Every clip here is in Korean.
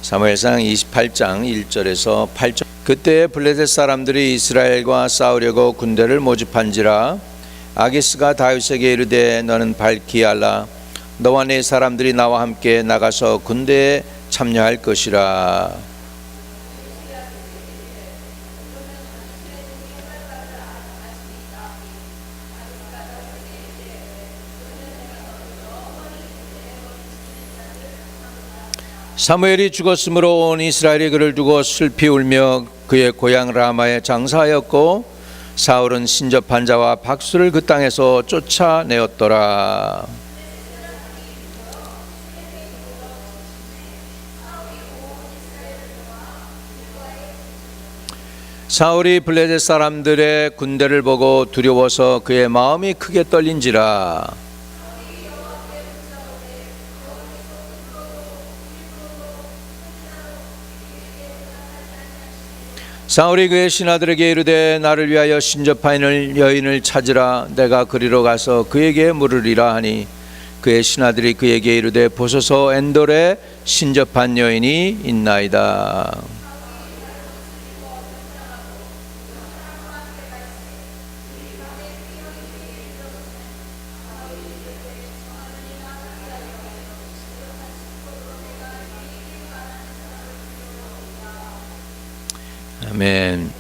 사무엘상 28장 1절에서 8절. 그때 블레셋 사람들이 이스라엘과 싸우려고 군대를 모집한지라 아기스가 다윗에게 이르되 너는 밝히 알라. 너와 네 사람들이 나와 함께 나가서 군대에 참여할 것이라. 사무엘이 죽었으므로 온 이스라엘이 그를 두고 슬피 울며 그의 고향 라마에 장사하였고 사울은 신접한 자와 박수를 그 땅에서 쫓아내었더라. 사울이 블레셋 사람들의 군대를 보고 두려워서 그의 마음이 크게 떨린지라. 사울이 그의 신하들에게 이르되 나를 위하여 신접한 여인을 찾으라. 내가 그리로 가서 그에게 물으리라 하니 그의 신하들이 그에게 이르되 보소서 엔돌에 신접한 여인이 있나이다. 아멘.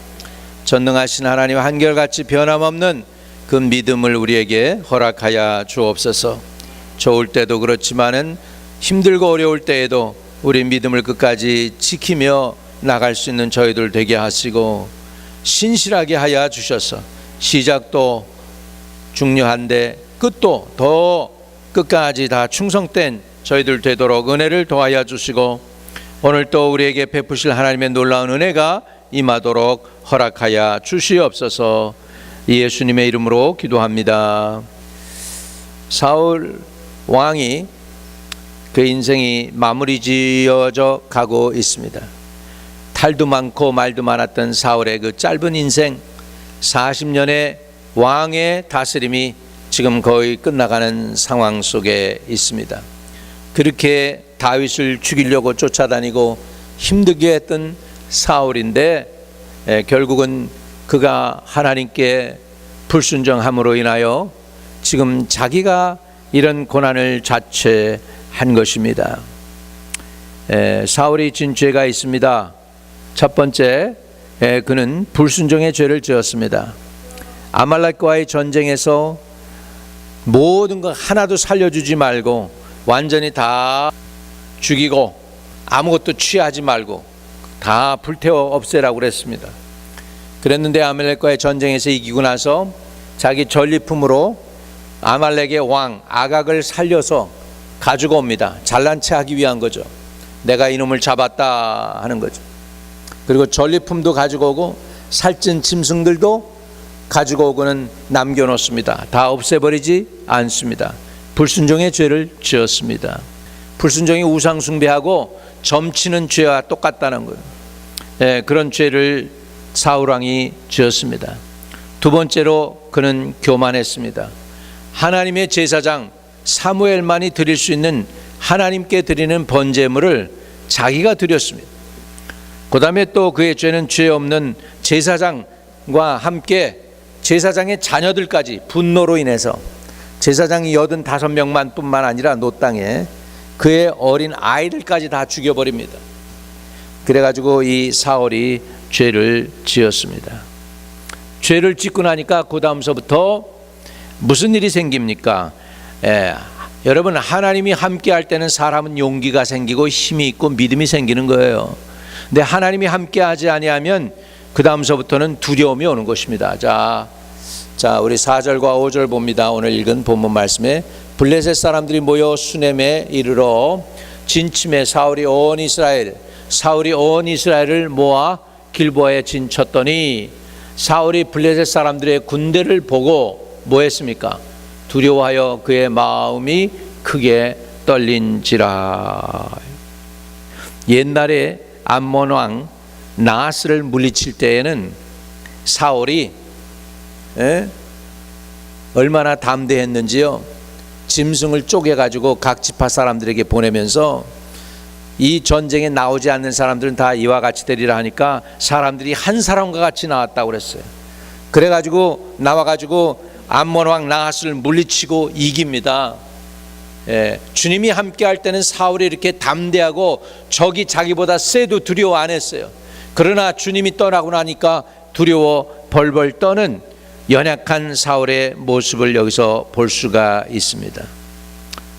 전능하신 하나님, 한결같이 변함없는 그 믿음을 우리에게 허락하여 주옵소서. 좋을 때도 그렇지만은 힘들고 어려울 때에도 우리 믿음을 끝까지 지키며 나갈 수 있는 저희들 되게 하시고 신실하게 하여 주셔서 시작도 중요한데 끝도 더 끝까지 다 충성된 저희들 되도록 은혜를 도하여 주시고 오늘 또 우리에게 베푸실 하나님의 놀라운 은혜가 임하도록 허락하여 주시옵소서. 예수님의 이름으로 기도합니다. 사울 왕이 그 인생이 마무리 지어져 가고 있습니다. 탈도 많고 말도 많았던 사울의 그 짧은 인생 40년의 왕의 다스림이 지금 거의 끝나가는 상황 속에 있습니다. 그렇게 다윗을 죽이려고 쫓아다니고 힘들게 했던 사울인데 결국은 그가 하나님께 불순종함으로 인하여 지금 자기가 이런 고난을 자초한 것입니다. 사울이 진 죄가 있습니다. 첫 번째, 그는 불순종의 죄를 지었습니다. 아말렉과의 전쟁에서 모든 것 하나도 살려주지 말고 완전히 다 죽이고 아무것도 취하지 말고 다 불태워 없애라고 그랬습니다. 그랬는데 아말렉과의 전쟁에서 이기고 나서 자기 전리품으로 아말렉의 왕 아각을 살려서 가지고 옵니다. 잘난 체 하기 위한 거죠. 내가 이놈을 잡았다 하는 거죠. 그리고 전리품도 가지고 오고 살찐 짐승들도 가지고 오고는 남겨놓습니다. 다 없애버리지 않습니다. 불순종의 죄를 지었습니다. 불순종이 우상 숭배하고 점치는 죄와 똑같다는 거예요. 그런 죄를 사울왕이 지었습니다. 두 번째로 그는 교만했습니다. 하나님의 제사장 사무엘만이 드릴 수 있는 하나님께 드리는 번제물을 자기가 드렸습니다. 그 다음에 또 그의 죄는 죄 없는 제사장과 함께 제사장의 자녀들까지 분노로 인해서 제사장이 85명만 뿐만 아니라 노땅에 그의 어린 아이들까지 다 죽여버립니다. 그래가지고 이 사울이 죄를 지었습니다. 죄를 짓고 나니까 그 다음서부터 무슨 일이 생깁니까? 여러분, 하나님이 함께 할 때는 사람은 용기가 생기고 힘이 있고 믿음이 생기는 거예요. 근데 하나님이 함께 하지 아니하면 그 다음서부터는 두려움이 오는 것입니다. 자, 우리 4절과 5절 봅니다. 오늘 읽은 본문 말씀에 블레셋 사람들이 모여 수넴에 이르러 진침에 사울이 온 이스라엘을 모아 길보아에 진쳤더니 사울이 블레셋 사람들의 군대를 보고 뭐 했습니까? 두려워하여 그의 마음이 크게 떨린지라. 옛날에 암몬 왕 나하스를 물리칠 때에는 사울이 얼마나 담대했는지요. 짐승을 쪼개가지고 각 지파 사람들에게 보내면서 이 전쟁에 나오지 않는 사람들은 다 이와 같이 되리라 하니까 사람들이 한 사람과 같이 나왔다고 그랬어요. 그래가지고 나와가지고 암몬 왕 나핫을 물리치고 이깁니다. 주님이 함께할 때는 사울이 이렇게 담대하고 적이 자기보다 세도 두려워 안 했어요. 그러나 주님이 떠나고 나니까 두려워 벌벌 떠는 연약한 사울의 모습을 여기서 볼 수가 있습니다.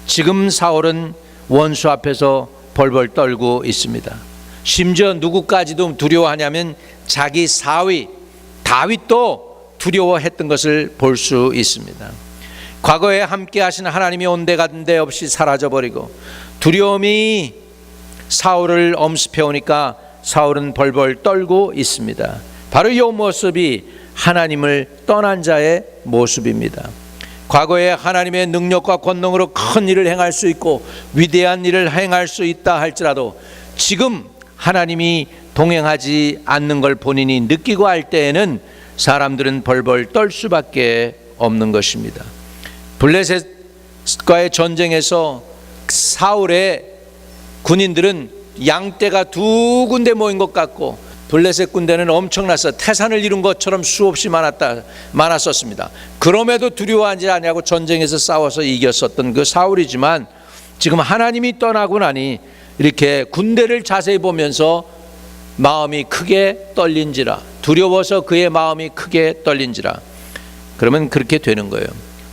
지금 사울은 원수 앞에서 벌벌 떨고 있습니다. 심지어 누구까지도 두려워하냐면 자기 사위 다윗도 두려워했던 것을 볼 수 있습니다. 과거에 함께 하신 하나님이 온데간데 없이 사라져버리고 두려움이 사울을 엄습해 오니까 사울은 벌벌 떨고 있습니다. 바로 이 모습이 하나님을 떠난 자의 모습입니다. 과거에 하나님의 능력과 권능으로 큰 일을 행할 수 있고 위대한 일을 행할 수 있다 할지라도 지금 하나님이 동행하지 않는 걸 본인이 느끼고 할 때에는 사람들은 벌벌 떨 수밖에 없는 것입니다. 블레셋과의 전쟁에서 사울의 군인들은 양떼가 두 군데 모인 것 같고 블레셋 군대는 엄청나서 태산을 이룬 것처럼 수없이 많았었습니다. 그럼에도 두려워하지 않냐고 전쟁에서 싸워서 이겼었던 그 사울이지만 지금 하나님이 떠나고 나니 이렇게 군대를 자세히 보면서 마음이 크게 떨린지라, 두려워서 그의 마음이 크게 떨린지라. 그러면 그렇게 되는 거예요.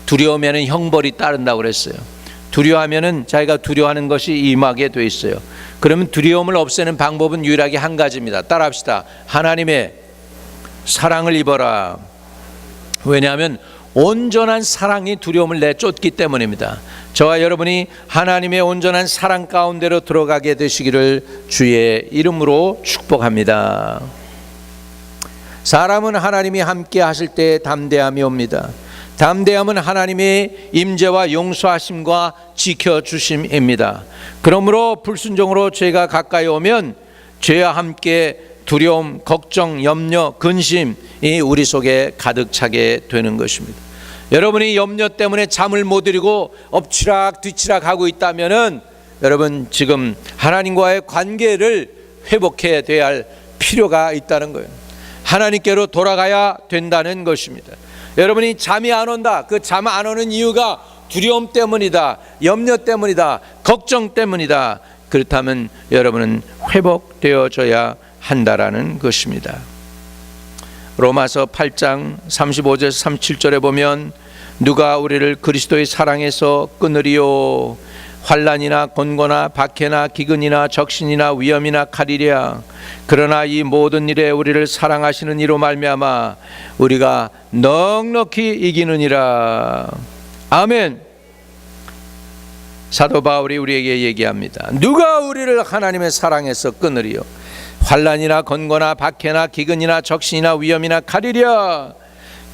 두려우면 형벌이 따른다고 그랬어요. 두려워하면 자기가 두려워하는 것이 임하게 돼 있어요. 그러면 두려움을 없애는 방법은 유일하게 한 가지입니다. 따라합시다. 하나님의 사랑을 입어라. 왜냐하면 온전한 사랑이 두려움을 내쫓기 때문입니다. 저와 여러분이 하나님의 온전한 사랑 가운데로 들어가게 되시기를 주의 이름으로 축복합니다. 사람은 하나님이 함께 하실 때 담대함이 옵니다. 담대함은 하나님의 임재와 용서하심과 지켜주심입니다. 그러므로 불순종으로 죄가 가까이 오면 죄와 함께 두려움, 걱정, 염려, 근심이 우리 속에 가득 차게 되는 것입니다. 여러분이 염려 때문에 잠을 못 이루고 엎치락 뒤치락 하고 있다면은 여러분 지금 하나님과의 관계를 회복해야 될 필요가 있다는 거예요. 하나님께로 돌아가야 된다는 것입니다. 여러분이 잠이 안 온다. 그 잠 안 오는 이유가 두려움 때문이다, 염려 때문이다, 걱정 때문이다. 그렇다면 여러분은 회복되어져야 한다라는 것입니다. 로마서 8장 35절에서 37절에 보면 누가 우리를 그리스도의 사랑에서 끊으리요? 환난이나 곤고나 박해나 기근이나 적신이나 위험이나 칼이랴. 그러나 이 모든 일에 우리를 사랑하시는 이로 말미암아 우리가 넉넉히 이기느니라. 아멘. 사도 바울이 우리에게 얘기합니다. 누가 우리를 하나님의 사랑에서 끊으리요? 환난이나 곤고나 박해나 기근이나 적신이나 위험이나 칼이랴.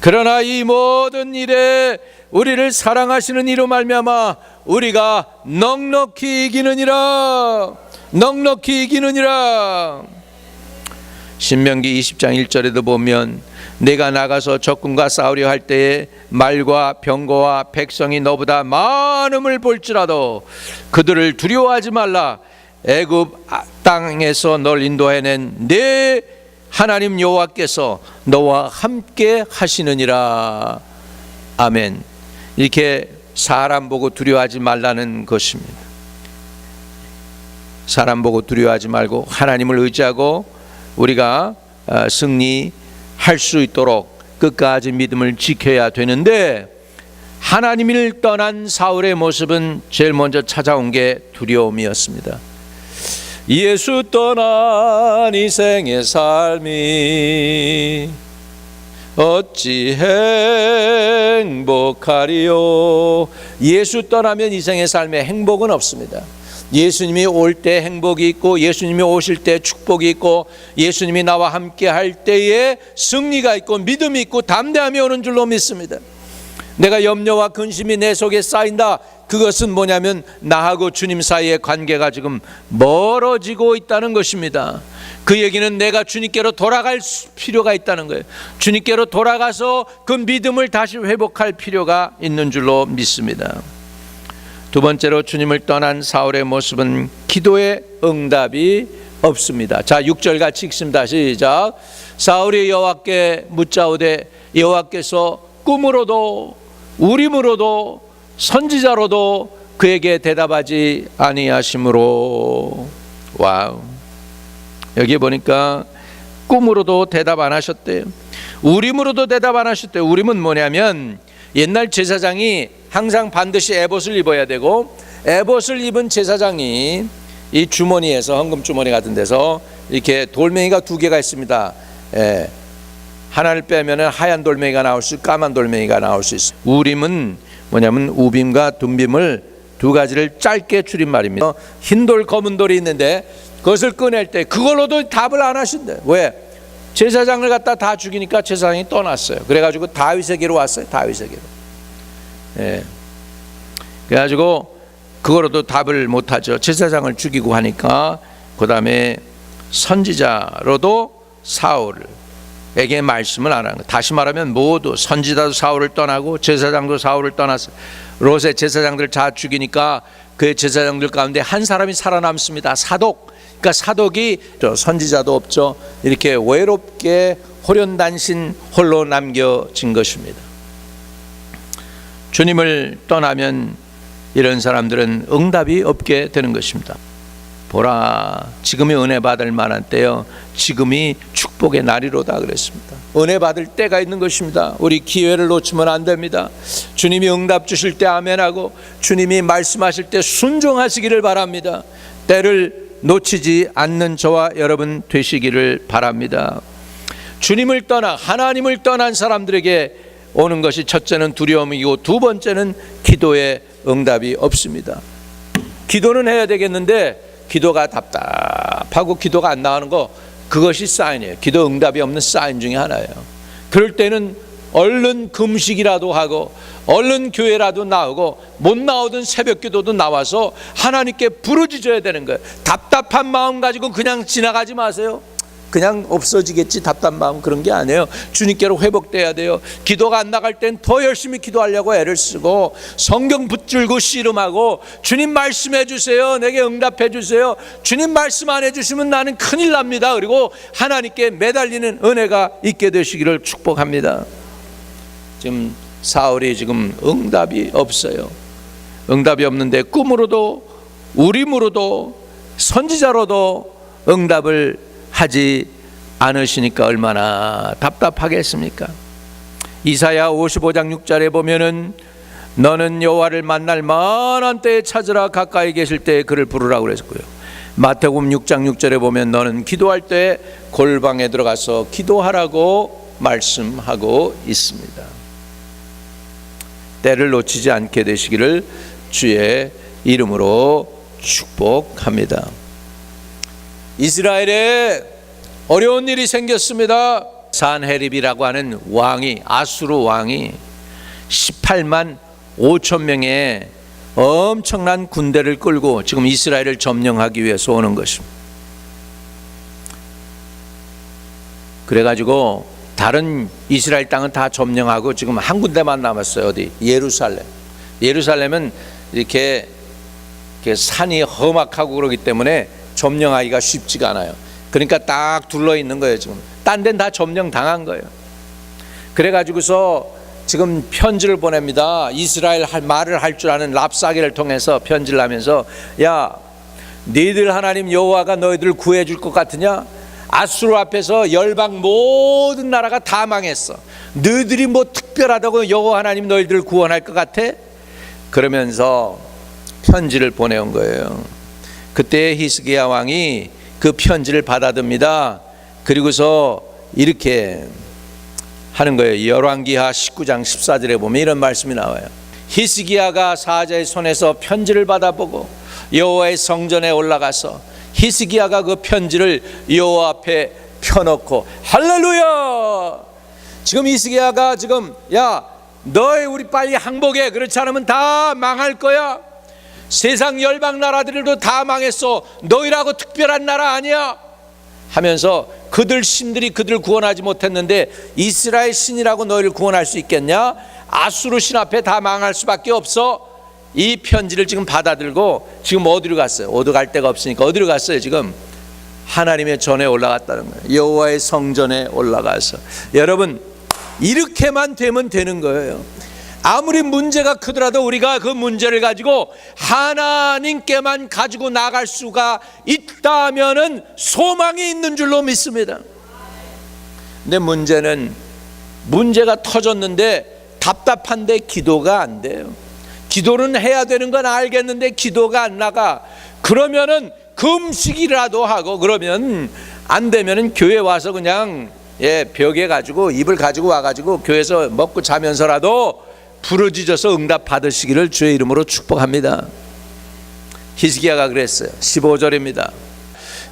그러나 이 모든 일에 우리를 사랑하시는 이로 말미암아 우리가 넉넉히 이기느니라. 넉넉히 이기느니라. 신명기 20장 1절에도 보면 내가 나가서 적군과 싸우려 할 때에 말과 병거와 백성이 너보다 많음을 볼지라도 그들을 두려워하지 말라. 애굽 땅에서 널 인도해낸 내 하나님 여호와께서 너와 함께 하시느니라. 아멘. 이렇게 사람 보고 두려워하지 말라는 것입니다. 사람 보고 두려워하지 말고 하나님을 의지하고 우리가 승리할 수 있도록 끝까지 믿음을 지켜야 되는데, 하나님을 떠난 사울의 모습은 제일 먼저 찾아온 게 두려움이었습니다. 예수 떠난 이 생의 삶이 어찌 행복하리요. 예수 떠나면 이 생의 삶에 행복은 없습니다. 예수님이 올 때 행복이 있고, 예수님이 오실 때 축복이 있고, 예수님이 나와 함께 할 때에 승리가 있고 믿음이 있고 담대함이 오는 줄로 믿습니다. 내가 염려와 근심이 내 속에 쌓인다. 그것은 뭐냐면 나하고 주님 사이의 관계가 지금 멀어지고 있다는 것입니다. 그 얘기는 내가 주님께로 돌아갈 필요가 있다는 거예요. 주님께로 돌아가서 그 믿음을 다시 회복할 필요가 있는 줄로 믿습니다. 두 번째로 주님을 떠난 사울의 모습은 기도의 응답이 없습니다. 자, 6절 같이 읽습니다. 시작. 사울이 여호와께 묻자오되 여호와께서 꿈으로도 우림으로도 선지자로도 그에게 대답하지 아니하심으로. 와우. 여기 보니까 꿈으로도 대답 안 하셨대요. 우림으로도 대답 안 하셨대요. 우림은 뭐냐면 옛날 제사장이 항상 반드시 에봇을 입어야 되고, 에봇을 입은 제사장이 이 주머니에서, 헌금 주머니 같은 데서 이렇게 돌멩이가 두 개가 있습니다. 하나를 빼면은 하얀 돌멩이가 나올 수 있고 까만 돌멩이가 나올 수 있어요. 우림은 뭐냐면 우빔과 둠빔을 두 가지를 짧게 줄인 말입니다. 흰 돌, 검은 돌이 있는데 그것을 꺼낼 때 그걸로도 답을 안 하신대. 왜? 제사장을 갖다 다 죽이니까 제사장이 떠났어요. 그래가지고 다윗에게로 왔어요. 다윗에게로. 그래가지고 그거로도 답을 못하죠. 제사장을 죽이고 하니까 그 다음에 선지자로도 사울에게 말씀을 안 하는 거예요. 다시 말하면 모두 선지자도 사울을 떠나고 제사장도 사울을 떠났어요. 롯의 제사장들 다 죽이니까 그 제사장들 가운데 한 사람이 살아남습니다. 사독. 그러니까 사독이 선지자도 없죠. 이렇게 외롭게 호련단신 홀로 남겨진 것입니다. 주님을 떠나면 이런 사람들은 응답이 없게 되는 것입니다. 보라, 지금이 은혜 받을 만한 때요, 지금이 축복의 날이로다 그랬습니다. 은혜 받을 때가 있는 것입니다. 우리 기회를 놓치면 안 됩니다. 주님이 응답 주실 때 아멘하고 주님이 말씀하실 때 순종하시기를 바랍니다. 때를 놓치지 않는 저와 여러분 되시기를 바랍니다. 주님을 떠나 하나님을 떠난 사람들에게 오는 것이 첫째는 두려움이고 두 번째는 기도의 응답이 없습니다. 기도는 해야 되겠는데 기도가 답답하고 기도가 안 나오는 거, 그것이 사인이에요. 기도 응답이 없는 사인 중에 하나예요. 그럴 때는 얼른 금식이라도 하고 얼른 교회라도 나오고 못 나오던 새벽 기도도 나와서 하나님께 부르짖어야 되는 거예요. 답답한 마음 가지고 그냥 지나가지 마세요. 그냥 없어지겠지 답답한 마음, 그런 게 아니에요. 주님께로 회복돼야 돼요. 기도가 안 나갈 땐 더 열심히 기도하려고 애를 쓰고 성경 붙들고 씨름하고 주님 말씀해 주세요. 내게 응답해 주세요. 주님 말씀 안 해주시면 나는 큰일 납니다. 그리고 하나님께 매달리는 은혜가 있게 되시기를 축복합니다. 지금 사울이 지금 응답이 없어요. 응답이 없는데 꿈으로도 우림으로도 선지자로도 응답을 하지 않으시니까 얼마나 답답하겠습니까? 이사야 55장 6절에 보면은 너는 여호와를 만날 만한 때에 찾으라, 가까이 계실 때에 그를 부르라고 그랬고요. 마태복음 6장 6절에 보면 너는 기도할 때 골방에 들어가서 기도하라고 말씀하고 있습니다. 때를 놓치지 않게 되시기를 주의 이름으로 축복합니다. 이스라엘에 어려운 일이 생겼습니다. 산헤립이라고 하는 왕이, 아수르 왕이 18만 5천 명의 엄청난 군대를 끌고 지금 이스라엘을 점령하기 위해서 오는 것입니다. 그래가지고 다른 이스라엘 땅은 다 점령하고 지금 한 군데만 남았어요. 어디? 예루살렘. 예루살렘은 이렇게 산이 험악하고 그러기 때문에 점령하기가 쉽지가 않아요. 그러니까 딱 둘러 있는 거예요. 지금 딴 데는 다 점령 당한 거예요. 그래가지고서 지금 편지를 보냅니다. 이스라엘 말을 할 줄 아는 랍사게를 통해서 편지를 하면서, 야, 너희들 하나님 여호와가 너희들을 구해줄 것 같으냐? 아수르 앞에서 열방 모든 나라가 다 망했어. 너희들이 뭐 특별하다고 여호와 하나님 너희들을 구원할 것 같아? 그러면서 편지를 보내온 거예요. 그때 히스기야 왕이 그 편지를 받아듭니다. 그리고서 이렇게 하는 거예요. 열왕기하 19장 14절에 보면 이런 말씀이 나와요. 히스기야가 사자의 손에서 편지를 받아보고 여호와의 성전에 올라가서 히스기야가 그 편지를 여호와 앞에 펴놓고, 할렐루야! 지금 히스기야가 지금, 야, 너희 우리 빨리 항복해. 그렇지 않으면 다 망할 거야. 세상 열방 나라들도 다 망했어. 너희라고 특별한 나라 아니야 하면서 그들 신들이 그들을 구원하지 못했는데 이스라엘 신이라고 너희를 구원할 수 있겠냐? 아수르 신 앞에 다 망할 수밖에 없어. 이 편지를 지금 받아들고 지금 어디로 갔어요? 어디 갈 데가 없으니까 어디로 갔어요? 지금 하나님의 전에 올라갔다는 거예요. 여호와의 성전에 올라가서. 여러분, 이렇게만 되면 되는 거예요. 아무리 문제가 크더라도 우리가 그 문제를 가지고 하나님께만 가지고 나갈 수가 있다면은 소망이 있는 줄로 믿습니다. 근데 문제는 문제가 터졌는데 답답한데 기도가 안 돼요. 기도는 해야 되는 건 알겠는데 기도가 안 나가. 그러면은 금식이라도 하고, 그러면 안 되면은 교회 와서 그냥 벽에 가지고 입을 가지고 와가지고 교회에서 먹고 자면서라도 부르짖어서 응답 받으시기를 주의 이름으로 축복합니다. 히스기야가 그랬어요. 15절입니다.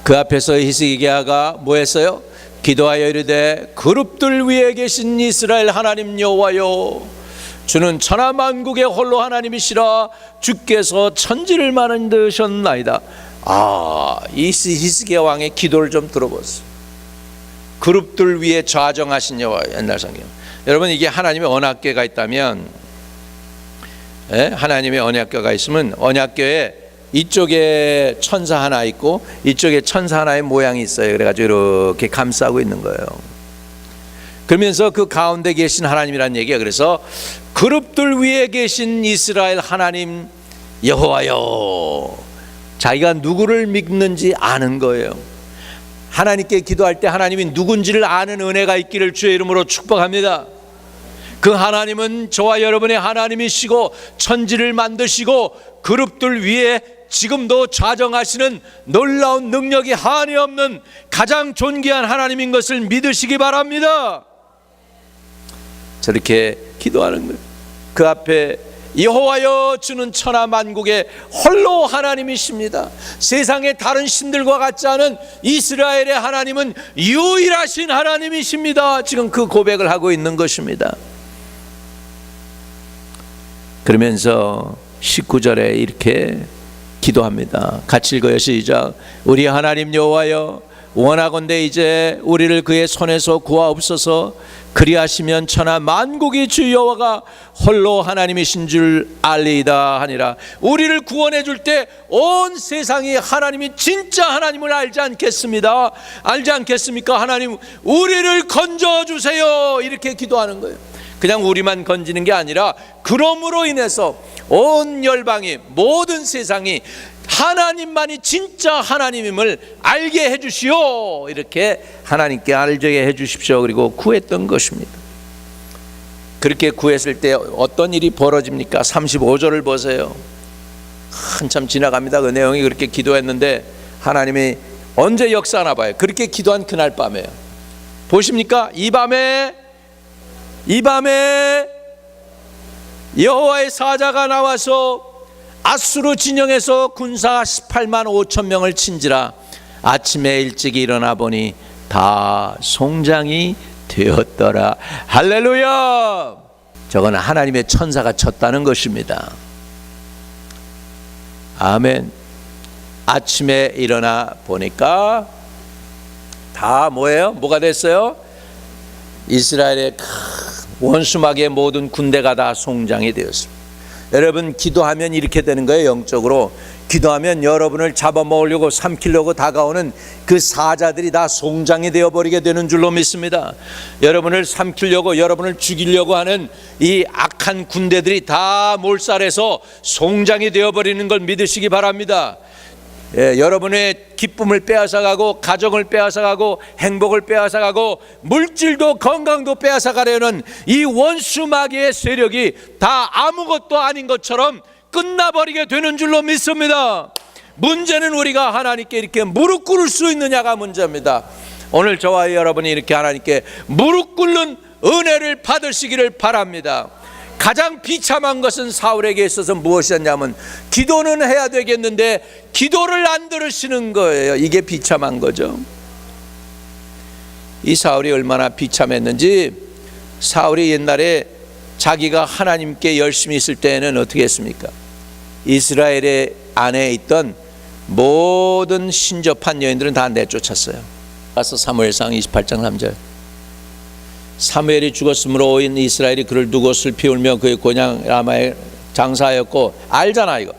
그 앞에서 히스기야가 뭐 했어요? 기도하여 이르되 그룹들 위에 계신 이스라엘 하나님 여호와여, 주는 천하 만국의 홀로 하나님이시라. 주께서 천지를 만드셨나이다. 이 히스기야 왕의 기도를 좀 들어보세요. 그룹들 위에 좌정하신 여호와. 옛날 성경. 여러분, 이게 하나님의 언약궤가 있다면, 하나님의 언약궤가 있으면 언약궤에 이쪽에 천사 하나 있고 이쪽에 천사 하나의 모양이 있어요. 그래가지고 이렇게 감싸고 있는 거예요. 그러면서 그 가운데 계신 하나님이란 얘기예요. 그래서 그룹들 위에 계신 이스라엘 하나님 여호와여, 자기가 누구를 믿는지 아는 거예요. 하나님께 기도할 때 하나님이 누군지를 아는 은혜가 있기를 주의 이름으로 축복합니다. 그 하나님은 저와 여러분의 하나님이시고 천지를 만드시고 그룹들 위에 지금도 좌정하시는 놀라운 능력이 한이 없는 가장 존귀한 하나님인 것을 믿으시기 바랍니다. 저렇게 기도하는 거예요. 그 앞에 여호와여, 주는 천하 만국의 홀로 하나님이십니다. 세상의 다른 신들과 같지 않은 이스라엘의 하나님은 유일하신 하나님이십니다. 지금 그 고백을 하고 있는 것입니다. 그러면서 19절에 이렇게 기도합니다. 같이 읽어요. 시작. 우리 하나님 여호와여, 원하건대 이제 우리를 그의 손에서 구하옵소서. 그리하시면 천하 만국이 주 여호와가 홀로 하나님이신 줄 알리이다 하니라. 우리를 구원해 줄 때 온 세상이 하나님이 진짜 하나님을 알지 않겠습니다. 알지 않겠습니까? 하나님, 우리를 건져 주세요. 이렇게 기도하는 거예요. 그냥 우리만 건지는 게 아니라 그럼으로 인해서 온 열방이, 모든 세상이 하나님만이 진짜 하나님임을 알게 해주시오. 이렇게 하나님께 알게 해주십시오. 그리고 구했던 것입니다. 그렇게 구했을 때 어떤 일이 벌어집니까? 35절을 보세요. 한참 지나갑니다. 그 내용이. 그렇게 기도했는데 하나님이 언제 역사하나 봐요. 그렇게 기도한 그날 밤에요. 보십니까? 이 밤에 여호와의 사자가 나와서 아수르 진영에서 군사 18만 5천 명을 친지라. 아침에 일찍 일어나 보니 다 송장이 되었더라. 할렐루야. 저건 하나님의 천사가 쳤다는 것입니다. 아멘. 아침에 일어나 보니까 다 뭐예요? 뭐가 됐어요? 이스라엘의 원수막의 모든 군대가 다 송장이 되었습니다. 여러분, 기도하면 이렇게 되는 거예요. 영적으로 기도하면 여러분을 잡아먹으려고 삼키려고 다가오는 그 사자들이 다 송장이 되어버리게 되는 줄로 믿습니다. 여러분을 삼키려고, 여러분을 죽이려고 하는 이 악한 군대들이 다 몰살해서 송장이 되어버리는 걸 믿으시기 바랍니다. 여러분의 기쁨을 빼앗아가고, 가정을 빼앗아가고, 행복을 빼앗아가고, 물질도 건강도 빼앗아가려는 이 원수마귀의 세력이 다 아무것도 아닌 것처럼 끝나버리게 되는 줄로 믿습니다. 문제는 우리가 하나님께 이렇게 무릎 꿇을 수 있느냐가 문제입니다. 오늘 저와 여러분이 이렇게 하나님께 무릎 꿇는 은혜를 받으시기를 바랍니다. 가장 비참한 것은 사울에게 있어서 무엇이었냐면, 기도는 해야 되겠는데 기도를 안 들으시는 거예요. 이게 비참한 거죠. 이 사울이 얼마나 비참했는지, 사울이 옛날에 자기가 하나님께 열심히 있을 때에는 어떻게 했습니까? 이스라엘의 안에 있던 모든 신접한 여인들은 다 내쫓았어요. 가서 사무엘상 28장 3절. 사무엘이 죽었으므로 온 이스라엘이 그를 두고 슬피 울며 그의 고향 라마에 장사였고 알잖아. 이거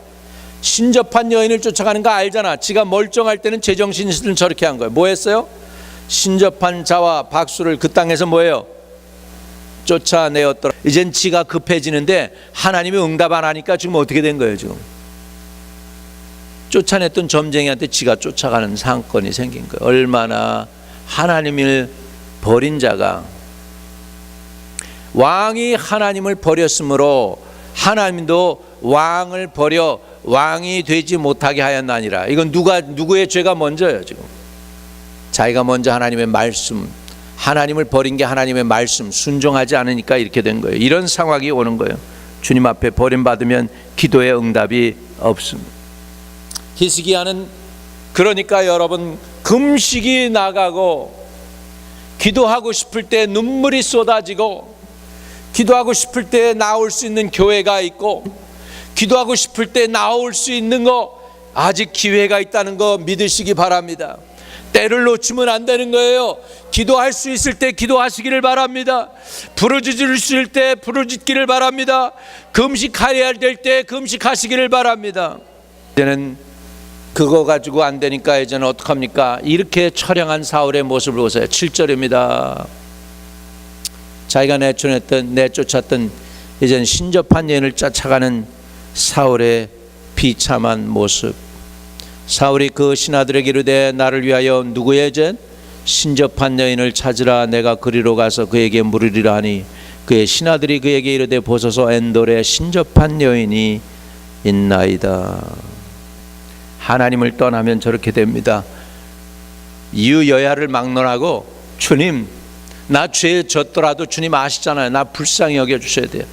신접한 여인을 쫓아가는 거 알잖아. 지가 멀쩡할 때는 제정신이 있을 때는 저렇게 한 거예요. 뭐 했어요? 신접한 자와 박수를 그 땅에서 뭐예요? 쫓아내었더라. 이젠 지가 급해지는데 하나님이 응답 안 하니까 지금 어떻게 된 거예요? 지금 쫓아냈던 점쟁이한테 지가 쫓아가는 사건이 생긴 거예요. 얼마나 하나님을 버린 자가, 왕이 하나님을 버렸으므로 하나님도 왕을 버려 왕이 되지 못하게 하였나니라. 이건 누구의 죄가 먼저예요? 지금 자기가 먼저 하나님의 말씀, 하나님을 버린 게 하나님의 말씀 순종하지 않으니까 이렇게 된 거예요. 이런 상황이 오는 거예요. 주님 앞에 버림받으면 기도의 응답이 없습니다. 히스기야는 그러니까 여러분 금식이 나가고 기도하고 싶을 때 눈물이 쏟아지고 기도하고 싶을 때 나올 수 있는 교회가 있고 기도하고 싶을 때 나올 수 있는 거 아직 기회가 있다는 거 믿으시기 바랍니다. 때를 놓치면 안 되는 거예요. 기도할 수 있을 때 기도하시기를 바랍니다. 부르짖을 수 있을 때 부르짖기를 바랍니다. 금식해야 될 때 금식하시기를 바랍니다. 이제는 그거 가지고 안 되니까 이제는 어떡합니까? 이렇게 처량한 사울의 모습을 보세요. 7절입니다. 자기가 내쫓았던 이제는 신접한 여인을 쫓아가는 사울의 비참한 모습. 사울이 그 신하들에게 이르되 나를 위하여 누구의 전 신접한 여인을 찾으라. 내가 그리로 가서 그에게 물으리라 하니 그의 신하들이 그에게 이르되 보소서 엔돌에 신접한 여인이 있나이다. 하나님을 떠나면 저렇게 됩니다. 이유 여야를 막론하고 주님 나 죄 졌더라도 주님 아시잖아요. 나 불쌍히 여겨주셔야 돼요.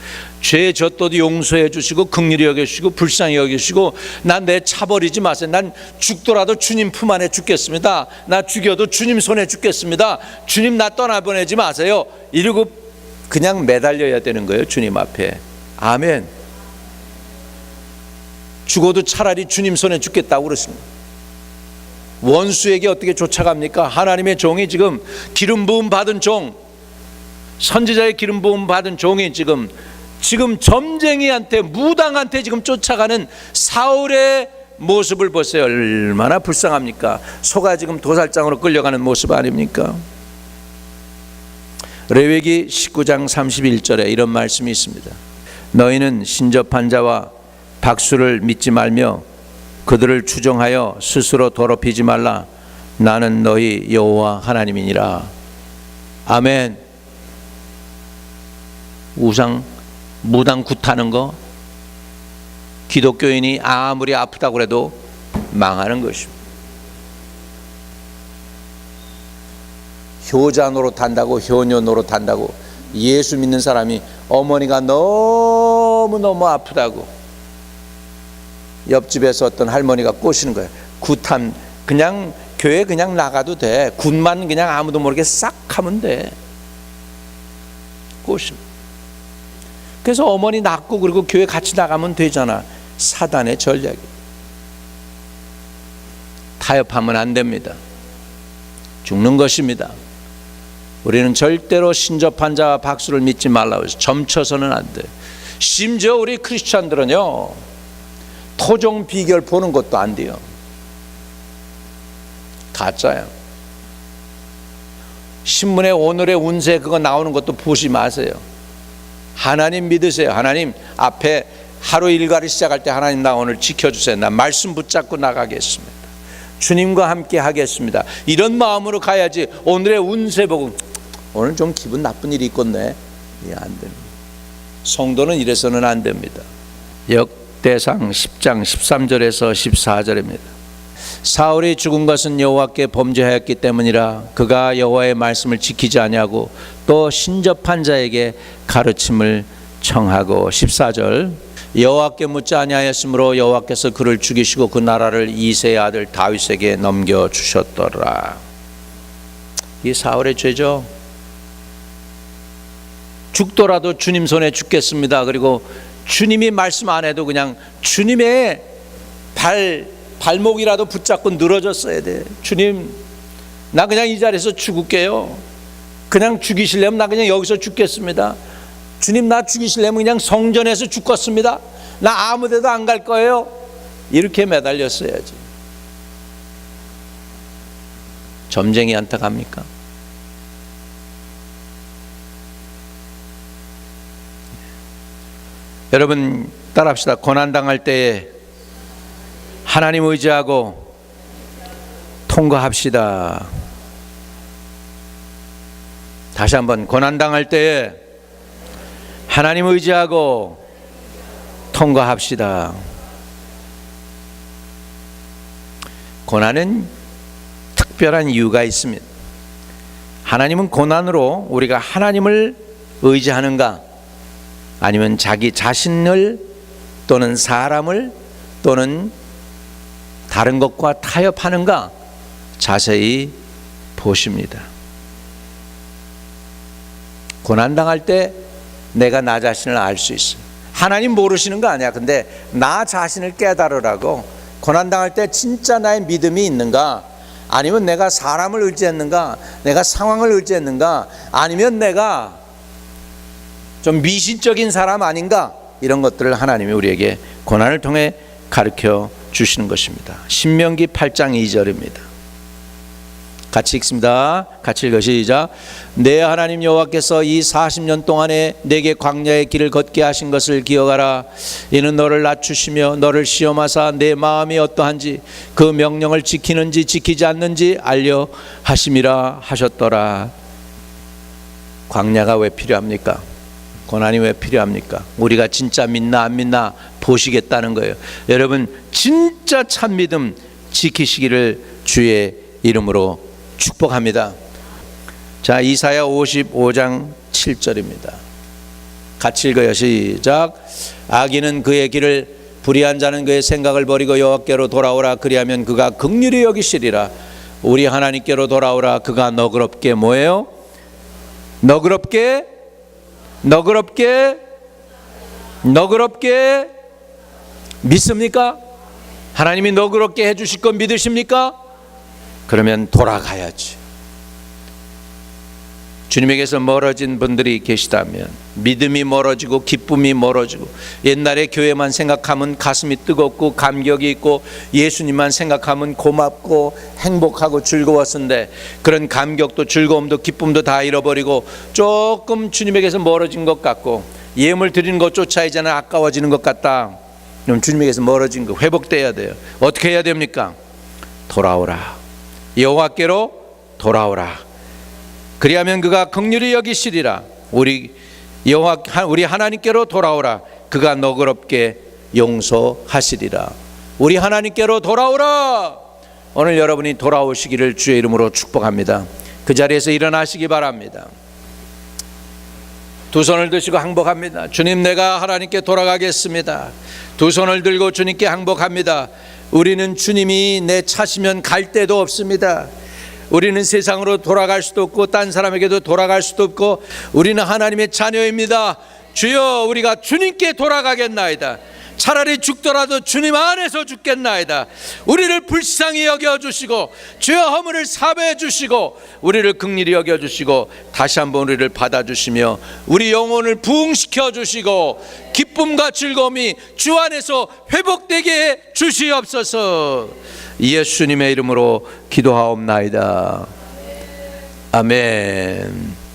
죄 졌더라도 용서해 주시고 긍휼히 여겨주시고 불쌍히 여겨주시고 난 내 차버리지 마세요. 난 죽더라도 주님 품 안에 죽겠습니다. 나 죽여도 주님 손에 죽겠습니다. 주님 나 떠나보내지 마세요. 이러고 그냥 매달려야 되는 거예요. 주님 앞에. 아멘. 죽어도 차라리 주님 손에 죽겠다고 그랬습니다. 원수에게 어떻게 쫓아갑니까? 하나님의 종이 지금 기름 부음 받은 종, 선지자의 기름 부음 받은 종이 지금 점쟁이한테 무당한테 지금 쫓아가는 사울의 모습을 보세요. 얼마나 불쌍합니까? 소가 지금 도살장으로 끌려가는 모습 아닙니까? 레위기 19장 31절에 이런 말씀이 있습니다. 너희는 신접한 자와 박수를 믿지 말며 그들을 추종하여 스스로 더럽히지 말라. 나는 너희 여호와 하나님이니라. 아멘. 무당 굿하는 거 기독교인이 아무리 아프다고 해도 망하는 것입니다. 효자 노릇한다고 효녀 노릇한다고 예수 믿는 사람이 어머니가 너무너무 아프다고 옆집에서 어떤 할머니가 꼬시는 거예요. 굿함 그냥 교회 그냥 나가도 돼. 굿만 그냥 아무도 모르게 싹 하면 돼. 꼬십니다. 그래서 어머니 낳고 그리고 교회 같이 나가면 되잖아. 사단의 전략이. 타협하면 안 됩니다. 죽는 것입니다. 우리는 절대로 신접한 자와 박수를 믿지 말라고 해서 점쳐서는 안 돼. 심지어 우리 크리스찬들은요 토종 비결 보는 것도 안 돼요. 가짜야. 신문에 오늘의 운세 그거 나오는 것도 보지 마세요. 하나님 믿으세요. 하나님 앞에 하루 일과를 시작할 때 하나님 나 오늘 지켜주세요. 나 말씀 붙잡고 나가겠습니다. 주님과 함께 하겠습니다. 이런 마음으로 가야지. 오늘의 운세 보고 오늘 좀 기분 나쁜 일이 있겠네. 예, 안 됩니다. 성도는 이래서는 안 됩니다. 역대상 10장 13절에서 14절입니다. 사울이 죽은 것은 여호와께 범죄하였기 때문이라. 그가 여호와의 말씀을 지키지 아니하고 또 신접한 자에게 가르침을 청하고. 14절 여호와께 묻지 아니하였으므로 여호와께서 그를 죽이시고 그 나라를 이새의 아들 다윗에게 넘겨주셨더라. 이 사울의 죄죠. 죽더라도 주님 손에 죽겠습니다. 그리고 주님이 말씀 안 해도 그냥 주님의 발목이라도 붙잡고 늘어졌어야 돼. 주님 나 그냥 이 자리에서 죽을게요. 그냥 죽이시려면 나 그냥 여기서 죽겠습니다. 주님 나 죽이시려면 그냥 성전에서 죽겠습니다. 나 아무 데도 안 갈 거예요. 이렇게 매달렸어야지. 점쟁이 한테 갑니까? 여러분 따라합시다. 고난당할 때에 하나님 의지하고 통과합시다. 다시 한번, 고난당할 때에 하나님 의지하고 통과합시다. 고난은 특별한 이유가 있습니다. 하나님은 고난으로 우리가 하나님을 의지하는가, 아니면 자기 자신을 또는 사람을 또는 다른 것과 타협하는가 자세히 보십니다. 고난당할 때 내가 나 자신을 알 수 있어요. 하나님 모르시는 거 아니야. 근데 나 자신을 깨달으라고. 고난당할 때 진짜 나의 믿음이 있는가, 아니면 내가 사람을 의지했는가, 내가 상황을 의지했는가, 아니면 내가 좀 미신적인 사람 아닌가, 이런 것들을 하나님이 우리에게 고난을 통해 가르쳐 주시는 것입니다. 신명기 8장 2절입니다. 같이 읽습니다. 같이 읽어 시작. 내 하나님 여호와께서 이 40년 동안에 내게 광야의 길을 걷게 하신 것을 기억하라. 이는 너를 낮추시며 너를 시험하사 내 마음이 어떠한지 그 명령을 지키는지 지키지 않는지 알려 하심이라 하셨더라. 광야가 왜 필요합니까? 고난이 왜 필요합니까? 우리가 진짜 믿나 안 믿나 보시겠다는 거예요. 여러분 진짜 참 믿음 지키시기를 주의 이름으로 축복합니다. 자, 이사야 55장 7절입니다. 같이 읽어요. 시작. 악인은 그의 길을, 불의한 자는 그의 생각을 버리고 여호와께로 돌아오라. 그리하면 그가 긍휼히 여기시리라. 우리 하나님께로 돌아오라. 그가 너그럽게 뭐예요? 너그럽게 믿습니까? 하나님이 너그럽게 해주실 건 믿으십니까? 그러면 돌아가야지. 주님에게서 멀어진 분들이 계시다면, 믿음이 멀어지고 기쁨이 멀어지고, 옛날에 교회만 생각하면 가슴이 뜨겁고 감격이 있고 예수님만 생각하면 고맙고 행복하고 즐거웠는데, 그런 감격도 즐거움도 기쁨도 다 잃어버리고 조금 주님에게서 멀어진 것 같고 예물 드리는 것조차 이제는 아까워지는 것 같다. 그럼 주님에게서 멀어진 거 회복돼야 돼요. 어떻게 해야 됩니까? 돌아오라. 여호와께로 돌아오라. 그리하면 그가 긍휼히 여기시리라. 우리 하나님께로 돌아오라. 그가 너그럽게 용서하시리라. 우리 하나님께로 돌아오라. 오늘 여러분이 돌아오시기를 주의 이름으로 축복합니다. 그 자리에서 일어나시기 바랍니다. 두 손을 드시고 항복합니다. 주님, 내가 하나님께 돌아가겠습니다. 두 손을 들고 주님께 항복합니다. 우리는 주님이 내 차시면 갈 데도 없습니다. 우리는 세상으로 돌아갈 수도 없고 딴 사람에게도 돌아갈 수도 없고 우리는 하나님의 자녀입니다. 주여, 우리가 주님께 돌아가겠나이다. 차라리 죽더라도 주님 안에서 죽겠나이다. 우리를 불쌍히 여겨주시고 주여 허물을 사배해 주시고 우리를 긍휼히 여겨주시고 다시 한번 우리를 받아주시며 우리 영혼을 부흥시켜 주시고 기쁨과 즐거움이 주 안에서 회복되게 해 주시옵소서. 예수님의 이름으로 기도하옵나이다. 아멘.